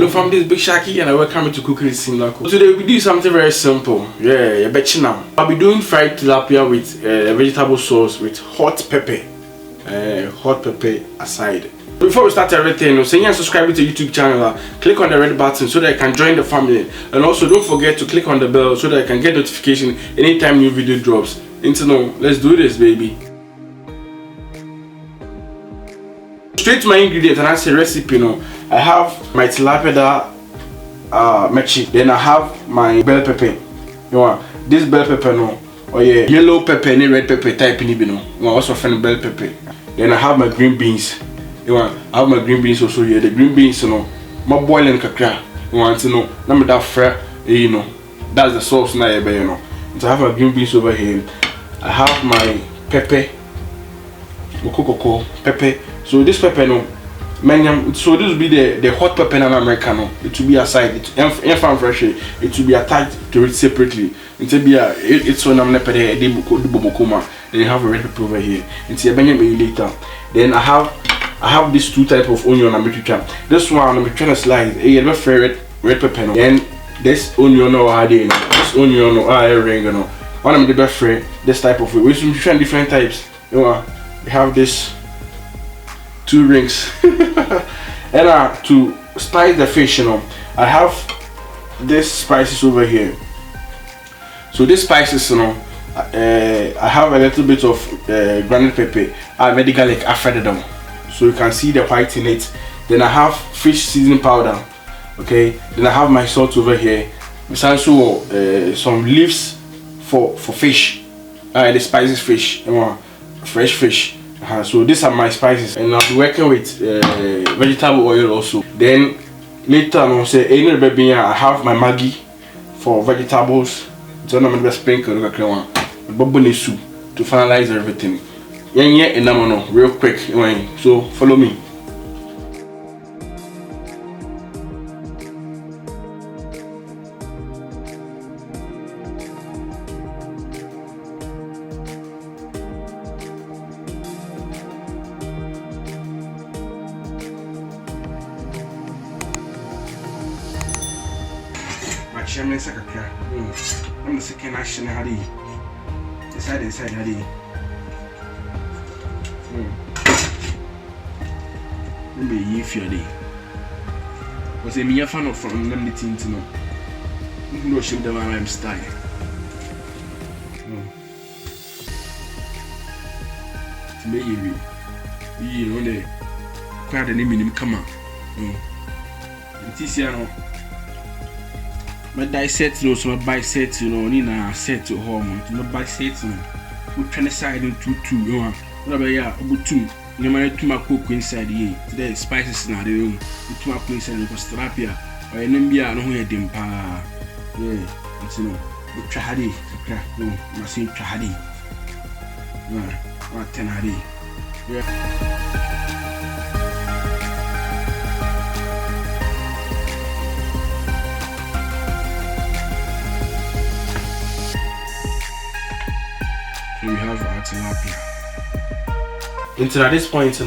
from this Big Shaki and I welcome you to Cooking with Sindaco. Today we'll be doing something very simple. Yeah, I bet you now. I'll be doing fried tilapia with vegetable sauce with hot pepper. Hot pepper aside. Before we start everything, say and subscribe to the YouTube channel. Click on the red button so that I can join the family. And also don't forget to click on the bell so that I can get notification anytime new video drops. Let's do this, baby. Straight to my ingredients and I say recipe. I have my tilapia that mechi. Then I have my bell pepper. This bell pepper yellow pepper and red pepper type also find bell pepper. Then I have my green beans. I have my green beans also here. The green beans, my boiling kakra. Let me that fry. That's the sauce now. So I have my green beans over here. I have my pepper, cocoa pepper. So this pepper so this will be the hot pepper in Americano. It will be aside. It will be attached to it separately. It will be it's when I'm pepper then you have a red pepper over here. Until later. Then I have these two type of onion I'm trying. This one I'm trying to slice. Red pepper. Then this onion this onion one I'm the best this type of way. We should try different types. We have this 2 rings. And to spice the fish, I have this spices over here. So this spices, I have a little bit of ground pepper. I made the garlic after them, so you can see the white in it. Then I have fish seasoning powder. Okay. Then I have my salt over here. There's also some leaves for fish. The spices fish, fresh fish. So these are my spices, and I'll be working with vegetable oil also. Then later on, say I have my Maggi for vegetables. So I'm gonna sprinkle the soup to finalize everything. And real quick. So follow me. I'm the second action. Inside Hadi. Maybe if you're there. Was a mere fan of from them the team to know. No shame the man I'm style. To make you know the quite the name in him come out. My dissect, so my bisect, Nina set to home, my bisect, we try to side into 2, whatever, about 2. You might to my cook inside here. Today, spices now, the room, to my cook inside because tilapia, or an Nambia, no head in pa. Yeah, it's but Trahadi, no, I see Trahadi. What 10 Hadi. Yeah. We have our tilapia. Until this point,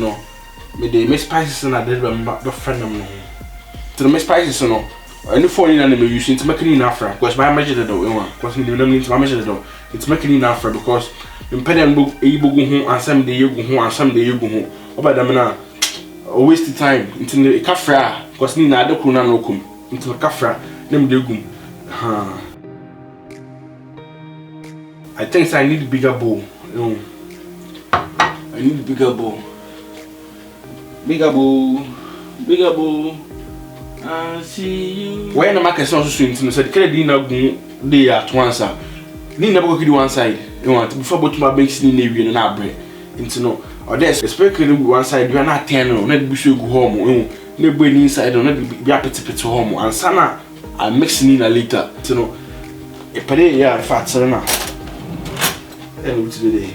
me the spices and I did the friend them. To the spices, any phone in me using to make it enough for because my measure the door, because we don't need to measure the door. It's making enough for because in pen book a book home and some day you go home and some day you go home. About them now, waste the time into the cafe because Nina don't come into the cafe. Them they go. I think I need a bigger bowl. I need a bigger bowl. Bigger bowl. I see you. When the market is also swinging, so the credit not go there at once. Need never go to one side. You want before go to my banks in the navy and not bread. Or there's especially one side, you are not 10, not be sure go home. No brain inside, or not be appetite to home. And Sana, I'm mixing in a later. A pay, yeah, fat, Sana. And today.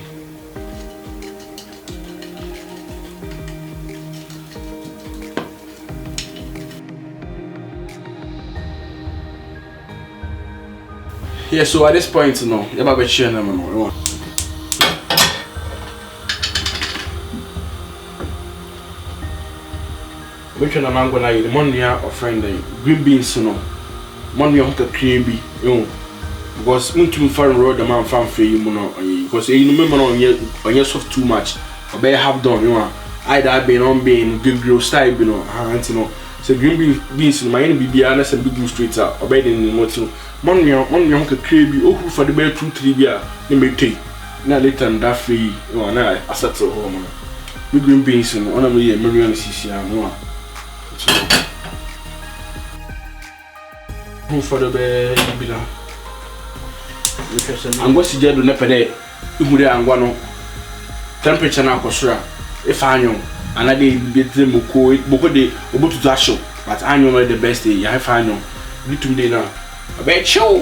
Yeah, so at this point, you're about to share them. which one am I gonna eat? Money or friend green beans no. Money on the creamy, because Muntum Farm Road the man found for you because you remember on your soft too much. Or better have done, either been on being good grow style, so green beans in my NBB and some big streets are obeying in the motor. Money on the creamy, oh, for the bear 2-3 years, they may take. Now later than that free, now I settle home. Big green beans and one of me, Marion CC. Who for the bed? I'm going to do nepede. You and one temperature now, Cosra. If I know, and I did get them Boko de Obo to Dasho, but I know the best day. I find little dinner. A bed show.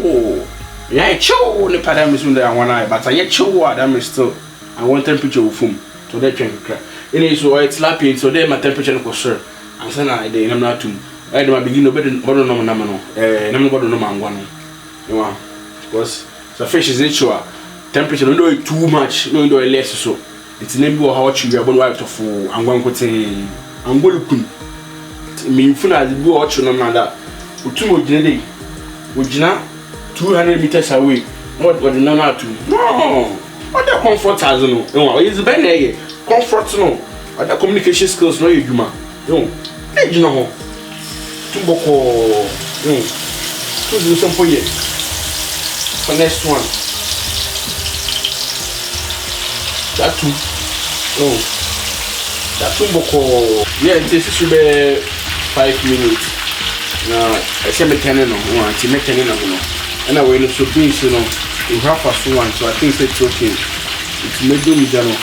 Yeah, show the parameters under one eye, but I yet show what I'm still. I want temperature of foam to that train crack. In it, so it's lapping, so then my temperature, Cosra. And then I did, I'm not too. I don't begin to better no man, because the fish is natural. Temperature don't do it too much, no do it less so. It's name go how you are born white of and one could say I'm going to mean funa the go out no matter. Two more day, which now 200 meters away. What the number two? No, what the comfort has no, it's very comfort no, but the communication skills no you no, you know. Tumboko, to do some for you. For next one, that two, that tumboko. Yeah, this should be 5 minutes. Now, I say me 10 no, I say me 10 no. And I will so beans you have fast one, so I think it's okay. It's maybe me done.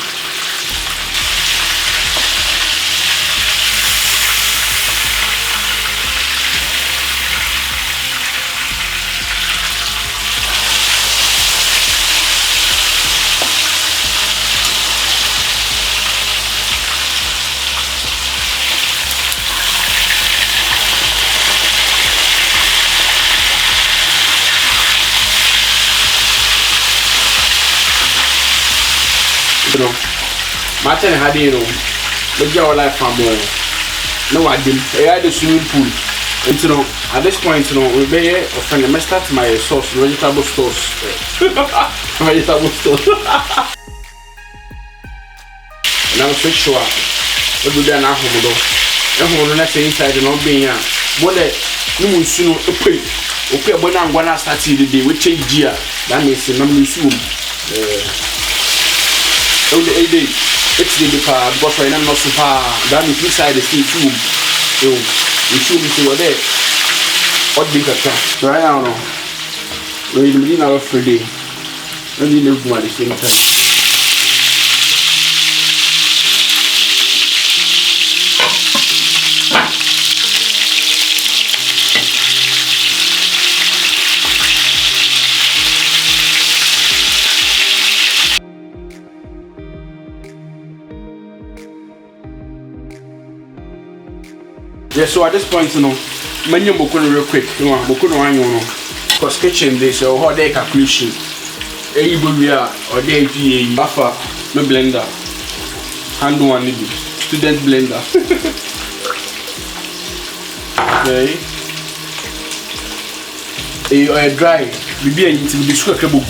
Martin had but your life for more. No, I didn't. I had a swimming pool. And at this point, we may offend me start my sauce, vegetable sauce. Vegetable sauce. And I was so sure what we done at home. And who not inside and not being what you will soon pay. Okay, when I'm gonna start the day, we change gear. That means the number soon. On the 8 days. It's the because I am not so far. That is inside the state room. So you should be there. What big a cat? So I don't know. We're in our Friday. And you live at the same time. Yeah, so at this point, many of them real quick, because kitchen they say, how they calculation, or they buffer, no blender, hand one student blender. Okay. A dry, we and it will be so capable.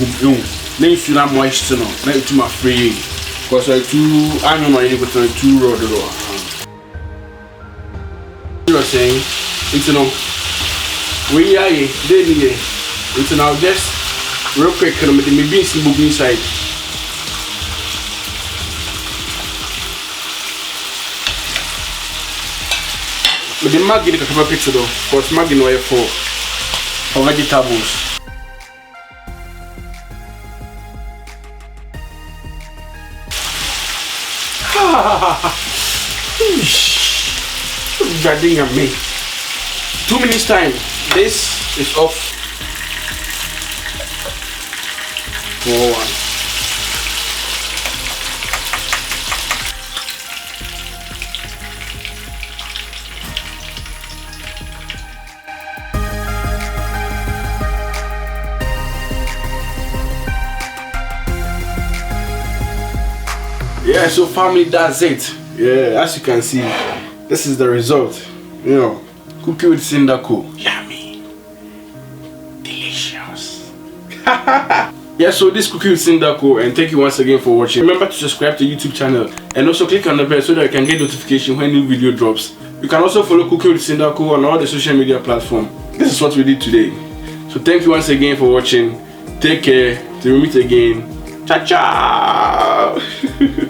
Then you not moist, not too much free, because I too, I don't know, you got 2 road. You are saying, we are daily, it's now just real quick, maybe some book inside. But the mag get a couple picture though, because mag in way for vegetables. Guarding at me. 2 minutes time. This is off. 4-1. Yeah, so family, that's it. Yeah, as you can see, this is the result. You know, cookie with Sindaco. Yummy. Delicious. Yeah, so this cookie with Sindaco, and thank you once again for watching. Remember to subscribe to the YouTube channel and also click on the bell so that you can get notification when new video drops. You can also follow Cooking with Sindaco on all the social media platforms. This is what we did today. So thank you once again for watching. Take care. Till we meet again. Ciao ciao.